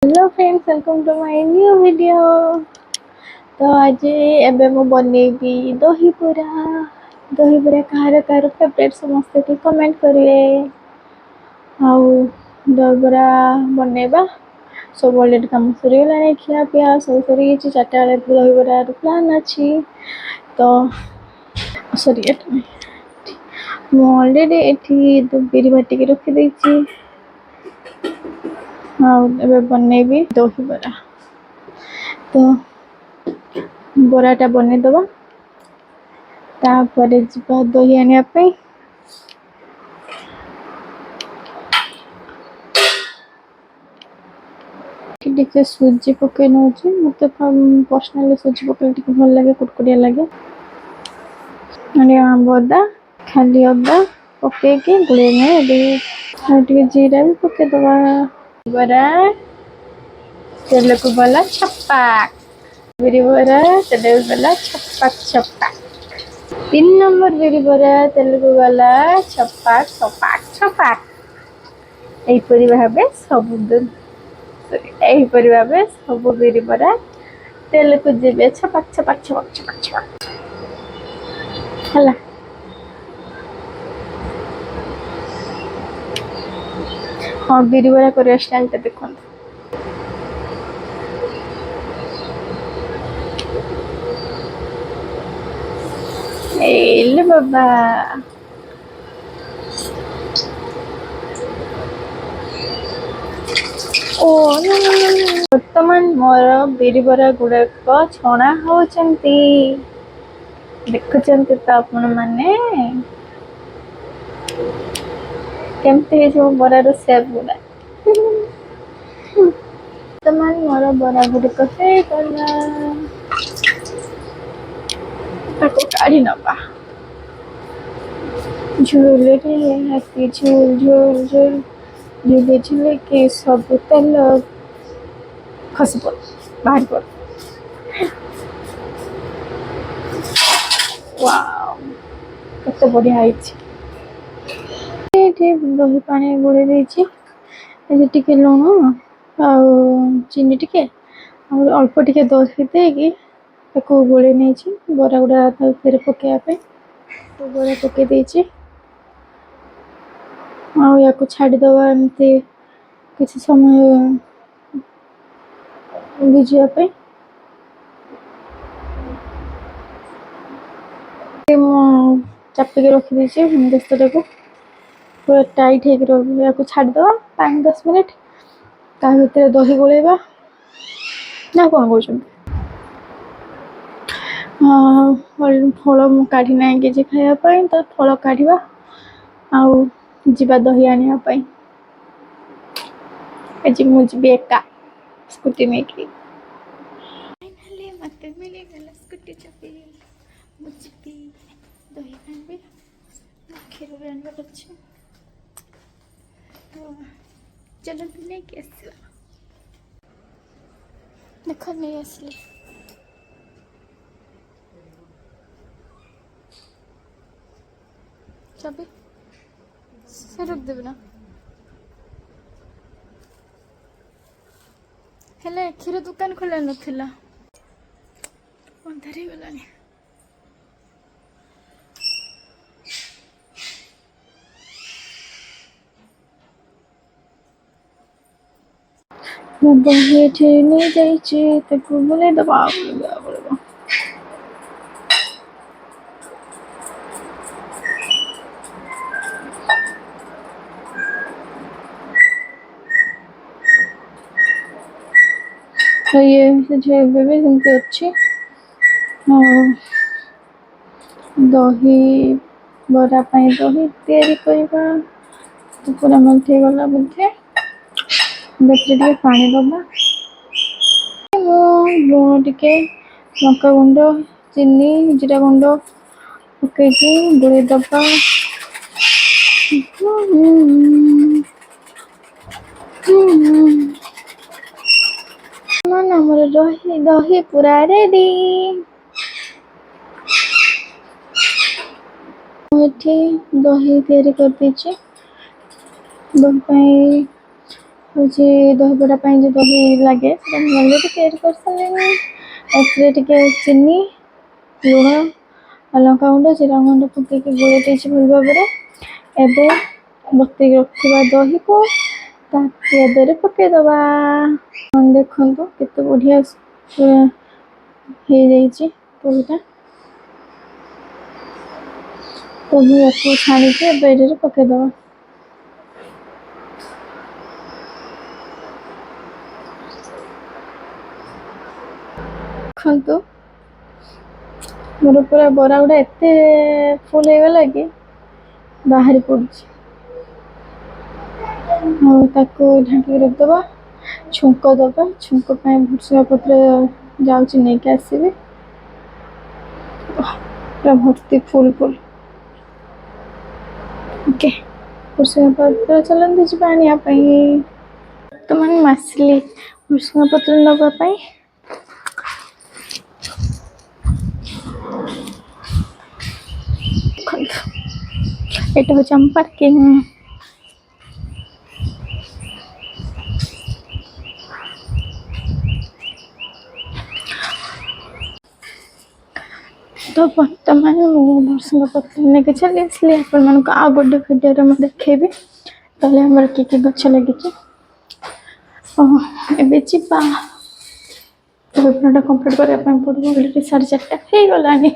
Hello friends, welcome to my new video. तो आज एबे मु बनेबी दही बरा कहार कहार फेवरेट समस्ते के कमेंट करिए। आउ दही बरा बनेबा सब ऑलरेडी काम सरीगलानी, खिया पिया सब सरी चार्टा बेले दही बरा प्लान अच्छी। तो सॉरी मु ऑलरेडी एठी बिरी बाटी के रखी देछि। आउ एबे बनेबी दही बरा। तो बराटा बनेदबा तापर जिबा दही आनिया पे। टिके सुजी पके नउछि, मते पर्सनली सुजी पके टिके भल लागे, कुटकुटिया लागे। अनि आंबदा खाली अदा पके के गुले में दे टिके जीरा भी पके दबा। बरा तेल को बला छप्पा बिरी बरा तेल बला छप्पा छप्पा। 3 नंबर बिरी बरा तेल को गला छप्पा छप्पा छप्पा। एपरि भाबे सब सब बिरी बरा तेल को जेबे छपक छपक छपक छपक छपक हला। हाँ बिरी बरा कर स्टाइल ता देखो। एले बाबा ओ वर्तमान मोर बिरी बरा गुड़ाक छणा होचंती, देखुचंती तो आपण माने केमते जो बरा रो सेप गुडा। वर्तमान मोर बरा गुड़ाक हे गला ताको काढी नबा। झूल रे हाथी झूल झूल झूल झूले झूले के सब तेल खसी पड़ बाहर पड़। वाओ कते बढ़िया आइछि। दही पानी गोले देछि, टिके लुण आ चीनी टिके अल्प टिके दही देगी ताको गोले नहीं बरा गुड़ा फिर पकड़ा पे। तो बरा पके देछि आ या को छाड़ी दवा एमती किसी समय भिजिया पे। चापी के रखी दीजिए गैस को पूरा टाइट हो छाड़ी दवा 5-10 मिनट। ता भीतर दही गोलेबा ना कौन कहते फल काढ़ी ना कि खायापाई तो फल काढ़ा आउ जीवा दही आनिया पाई। आज मुझे एका स्कूटी नहीं की फाइनली मते मिले गला स्कूटी चापी मुझे दही आनबे खीर आनबार अच्छे। तो चलो नहीं कि देख नहीं आसली चाबी से रख देवे ना हेले क्षीर दुकान खोला नथिला अंधारी गलानी। दही ठेने जाइछे ताको बोले दबा बोले तो ये जो बेबी हमके अच्छी दही बरा पाई दही तैयारी करबा। तो पूरा मल्टी गला बुझे बेटरे टिके पानी दबा लुण टिके लंका गुंड चीनी जीरा गुंड पकई गोले दबा। हमर दही पूरा रेडी। दही तैयारी कर दीजिए दही हूँ दहीबड़ा जो दही लगे ऑलरेडी तैयारी कर सारे एथे चीनी लुण लंका गुंड जीरा गुंड पकईक गोल देती भल भाव एवं बतई रखा दही को पियादे पकईदबा देखु केते बढ़िया हो दहीटा दही या छाणिकी बेड पकईदबा देखु मोर पूरा बरा गुड़ा एत फुल हो गला कि बाहरी पड़ू ढांकी रखदबा छुंक दबा छुंक भुसुंगा पत्र जाऊँगी नहीं कि आसबि पूरा भर्ती फुल फुल ओके भुसुंगा पत्र चलते जी आने तो मैंने मसली भुसुंगा पत्र नापी এটা হচ্ছে আমার পার্কিং तो बर्तमान भुसुंगा पत्र लेके चली आसली आपण मानक आ गोटे भिडियो में देखेबी ताले हमर की गछ लगी एबे चिपा तो कम्प्लीट करने पड़ो 4:30 हो गलानी।